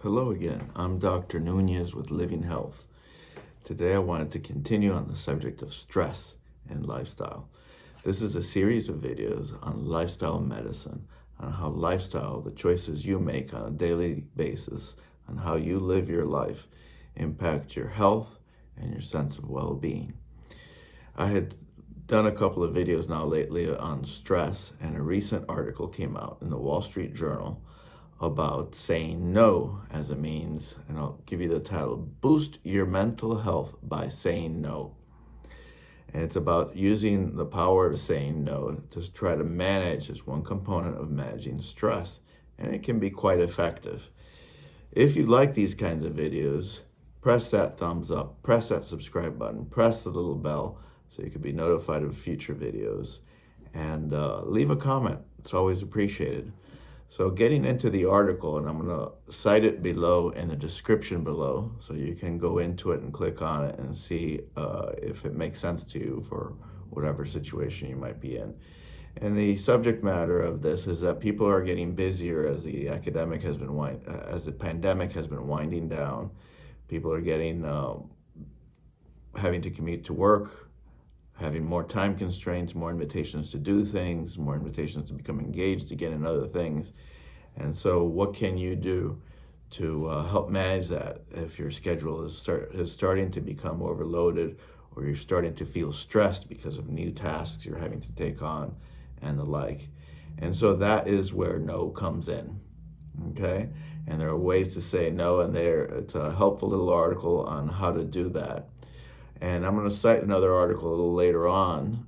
Hello again. I'm Dr. Nunez with Living Health. Today I wanted to continue on the subject of stress and lifestyle. This is a series of videos on lifestyle medicine, on how lifestyle, the choices you make on a daily basis, on how you live your life, impact your health and your sense of well-being. I had done a couple of videos now lately on stress, and a recent article came out in the Wall Street Journal about saying no as a means, and I'll give you the title, Boost Your Mental Health by Saying No. And it's about using the power of saying no to try to manage as one component of managing stress, and it can be quite effective. If you like these kinds of videos, press that thumbs up, press that subscribe button, press the little bell so you can be notified of future videos, and leave a comment. It's always appreciated. So getting into the article, and I'm going to cite it below in the description below, so you can go into it and click on it and see if it makes sense to you for whatever situation you might be in. And the subject matter of this is that people are getting busier as the pandemic has been winding down. People are getting having to commute to work, having more time constraints, more invitations to do things, more invitations to become engaged again in other things. And so what can you do to help manage that if your schedule is starting to become overloaded, or you're starting to feel stressed because of new tasks you're having to take on and the like? And so that is where no comes in, okay? And there are ways to say no, and it's a helpful little article on how to do that. And I'm going to cite another article a little later on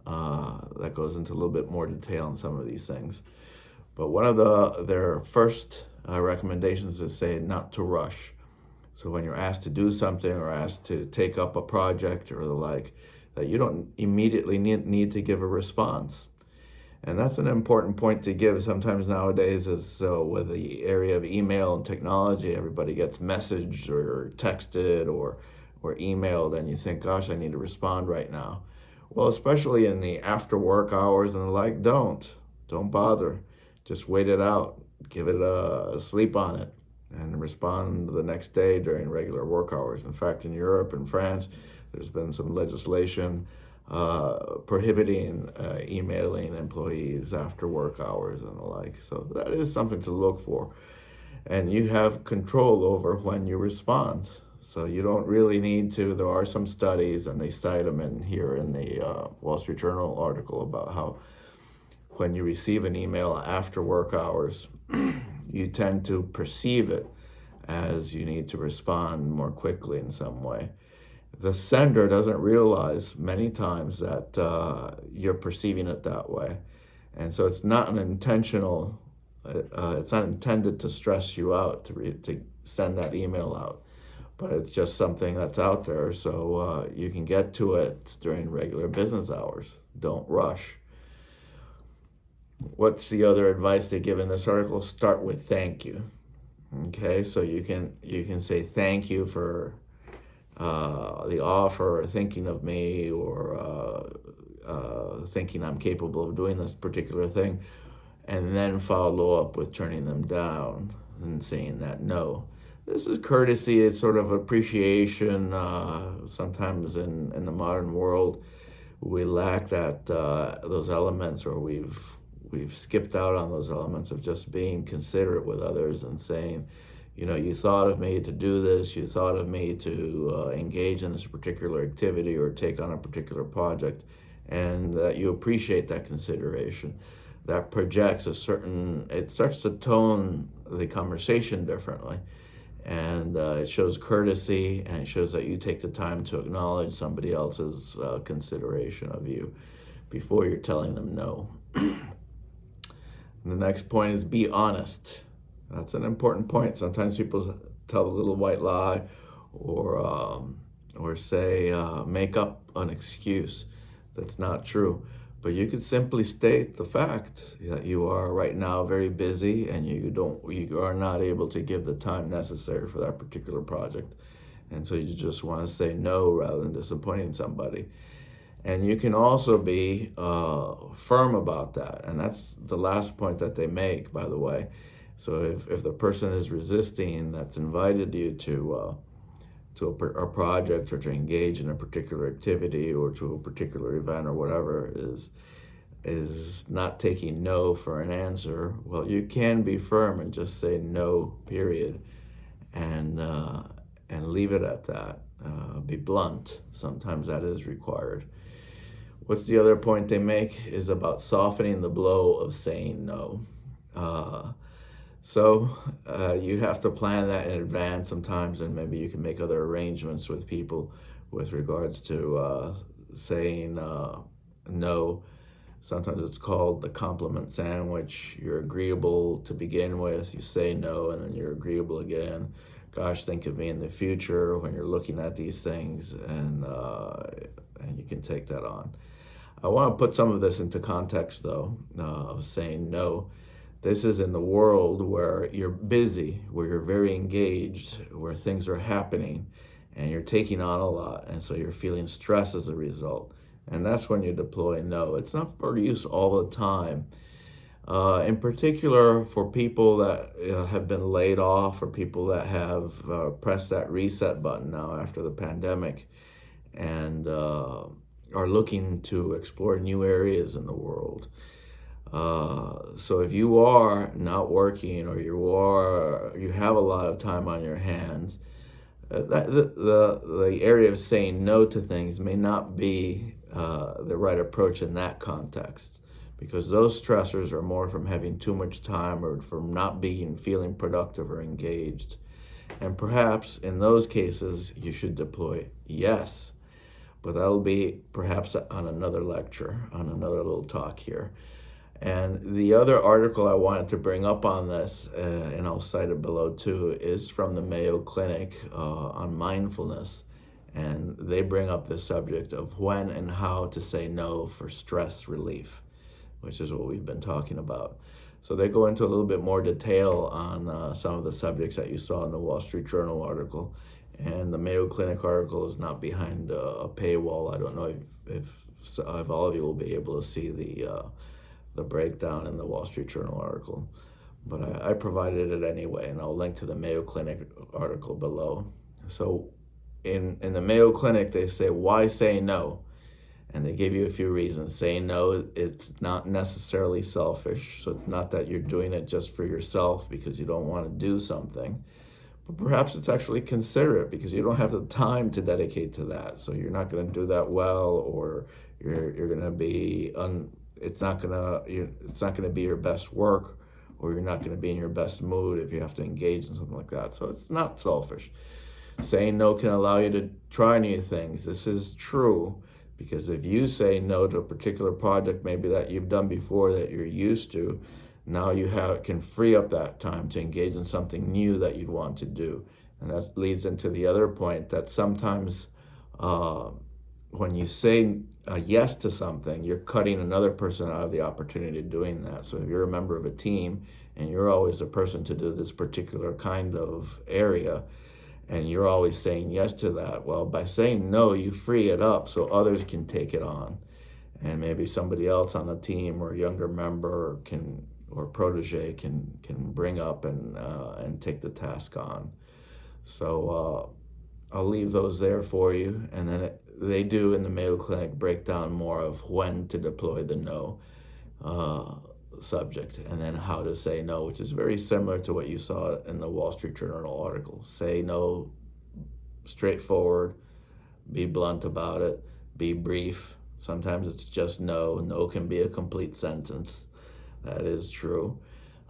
that goes into a little bit more detail on some of these things. But one of their first recommendations is say not to rush. So when you're asked to do something or asked to take up a project or the like, that you don't immediately need to give a response. And that's an important point to give. Sometimes nowadays, with the area of email and technology, everybody gets messaged or texted or emailed, and you think, gosh, I need to respond right now. Well, especially in the after work hours and the like, don't bother. Just wait it out, give it a sleep on it, and respond the next day during regular work hours. In fact, in Europe and France, there's been some legislation prohibiting emailing employees after work hours and the like. So that is something to look for. And you have control over when you respond. So you don't really need to. There are some studies, and they cite them in the Wall Street Journal article, about how when you receive an email after work hours, you tend to perceive it as you need to respond more quickly in some way. The sender doesn't realize many times that you're perceiving it that way. And so it's not it's not intended to stress you out to send that email out. But it's just something that's out there, so you can get to it during regular business hours. Don't rush. What's the other advice they give in this article? Start with thank you. Okay, so you can say thank you for the offer, or thinking of me, or thinking I'm capable of doing this particular thing, and then follow up with turning them down and saying that no. This is courtesy. It's sort of appreciation. Sometimes in the modern world, we lack those elements, or we've skipped out on those elements of just being considerate with others and saying, you thought of me to do this. You thought of me to engage in this particular activity or take on a particular project, and that you appreciate that consideration. That projects it starts to tone the conversation differently. And it shows courtesy, and it shows that you take the time to acknowledge somebody else's consideration of you before you're telling them no. The next point is be honest. That's an important point. Sometimes people tell a little white lie, or say make up an excuse that's not true. But you could simply state the fact that you are right now very busy, and you are not able to give the time necessary for that particular project. And so you just want to say no rather than disappointing somebody. And you can also be firm about that. And that's the last point that they make, by the way. So if the person is resisting that's invited you to a project or to engage in a particular activity or to a particular event or whatever is not taking no for an answer, well, you can be firm and just say no, period, and leave it at that. Be blunt. Sometimes that is required. What's the other point they make is about softening the blow of saying no. So you have to plan that in advance sometimes, and maybe you can make other arrangements with people with regards to saying no. Sometimes it's called the compliment sandwich. You're agreeable to begin with, you say no, and then you're agreeable again. Gosh, think of me in the future when you're looking at these things, and you can take that on. I want to put some of this into context, though, of saying no. This is in the world where you're busy, where you're very engaged, where things are happening, and you're taking on a lot, and so you're feeling stress as a result. And that's when you deploy no. It's not for use all the time. In particular, for people that have been laid off, or people that have pressed that reset button now after the pandemic, and are looking to explore new areas in the world. So if you are not working, or you have a lot of time on your hands, the area of saying no to things may not be the right approach in that context, because those stressors are more from having too much time or from not feeling productive or engaged. And perhaps in those cases you should deploy yes, but that'll be perhaps on another lecture, on another little talk here. And the other article I wanted to bring up on this, and I'll cite it below too, is from the Mayo Clinic on mindfulness. And they bring up the subject of when and how to say no for stress relief, which is what we've been talking about. So they go into a little bit more detail on some of the subjects that you saw in the Wall Street Journal article. And the Mayo Clinic article is not behind a paywall. I don't know if all of you will be able to see the breakdown in the Wall Street Journal article, but I provided it anyway, and I'll link to the Mayo Clinic article below. So in the Mayo Clinic, they say, why say no? And they give you a few reasons. Saying no, it's not necessarily selfish. So it's not that you're doing it just for yourself because you don't want to do something, but perhaps it's actually considerate because you don't have the time to dedicate to that. So you're not going to do that well, or you're going to be it's not gonna be your best work, or you're not gonna be in your best mood if you have to engage in something like that. So it's not selfish. Saying no can allow you to try new things. This is true because if you say no to a particular project maybe that you've done before that you're used to, now you can free up that time to engage in something new that you'd want to do. And that leads into the other point that sometimes when you say yes to something, you're cutting another person out of the opportunity of doing that. So if you're a member of a team and you're always the person to do this particular kind of area, and you're always saying yes to that, well, by saying no, you free it up so others can take it on. And maybe somebody else on the team or a younger member or protege can bring up and take the task on. So I'll leave those there for you. And then they do in the Mayo Clinic break down more of when to deploy the no subject, and then how to say no, which is very similar to what you saw in the Wall Street Journal article. Say no, straightforward, be blunt about it, be brief. Sometimes it's just no. No can be a complete sentence. That is true.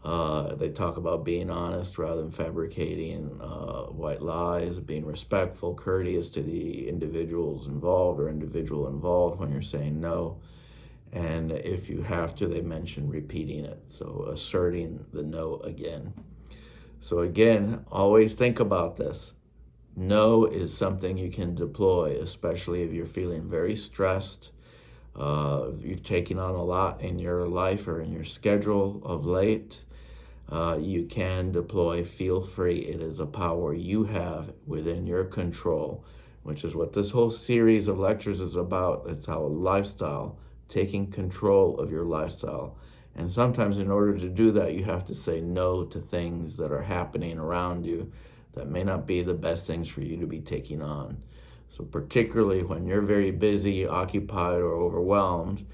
They talk about being honest rather than fabricating white lies, being respectful, courteous to the individual involved when you're saying no. And if you have to, they mention repeating it, so asserting the no again. So again, always think about this. No is something you can deploy, especially if you're feeling very stressed, if you've taken on a lot in your life or in your schedule of late. You can deploy, feel free. It is a power you have within your control, which is what this whole series of lectures is about. It's how a lifestyle, taking control of your lifestyle And sometimes in order to do that, you have to say no to things that are happening around you that may not be the best things for you to be taking on. So particularly when you're very busy, occupied, or overwhelmed,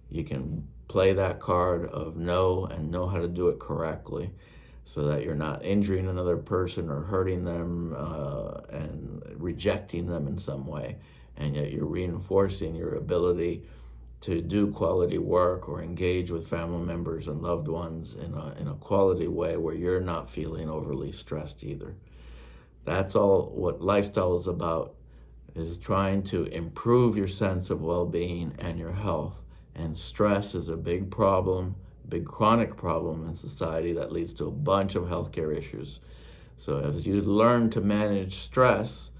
you can play that card of no and know how to do it correctly so that you're not injuring another person or hurting them and rejecting them in some way. And yet you're reinforcing your ability to do quality work or engage with family members and loved ones in a quality way where you're not feeling overly stressed either. That's all what lifestyle is about, is trying to improve your sense of well-being and your health. And stress is a big problem, big chronic problem in society that leads to a bunch of healthcare issues. So as you learn to manage stress,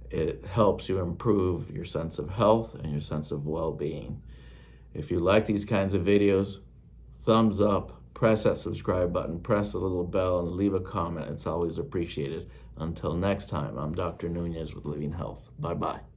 it helps you improve your sense of health and your sense of well-being. If you like these kinds of videos, thumbs up, press that subscribe button, press the little bell, and leave a comment. It's always appreciated. Until next time, I'm Dr. Nunez with Living Health. Bye-bye.